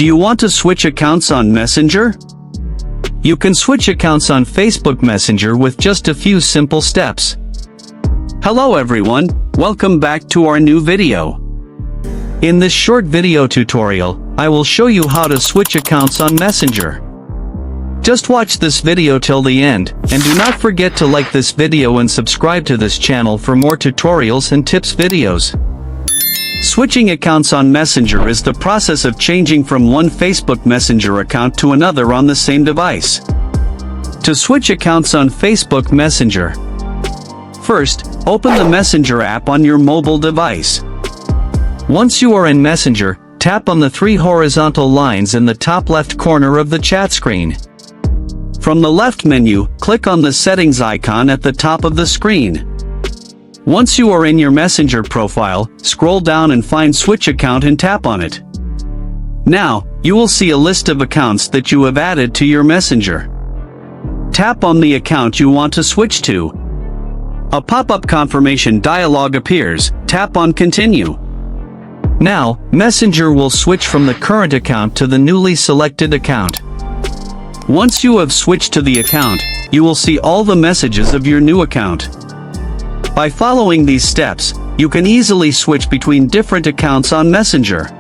Do you want to switch accounts on Messenger? You can switch accounts on Facebook Messenger with just a few simple steps. Hello everyone, welcome back to our new video. In this short video tutorial, I will show you how to switch accounts on Messenger. Just watch this video till the end, and do not forget to like this video and subscribe to this channel for more tutorials and tips videos. Switching accounts on Messenger is the process of changing from one Facebook Messenger account to another on the same device. To switch accounts on Facebook Messenger, first, open the Messenger app on your mobile device. Once you are in Messenger, tap on the three horizontal lines in the top left corner of the chat screen. From the left menu, click on the settings icon at the top of the screen. Once you are in your Messenger profile, scroll down and find Switch Account and tap on it. Now, you will see a list of accounts that you have added to your Messenger. Tap on the account you want to switch to. A pop-up confirmation dialog appears, tap on Continue. Now, Messenger will switch from the current account to the newly selected account. Once you have switched to the account, you will see all the messages of your new account. By following these steps, you can easily switch between different accounts on Messenger.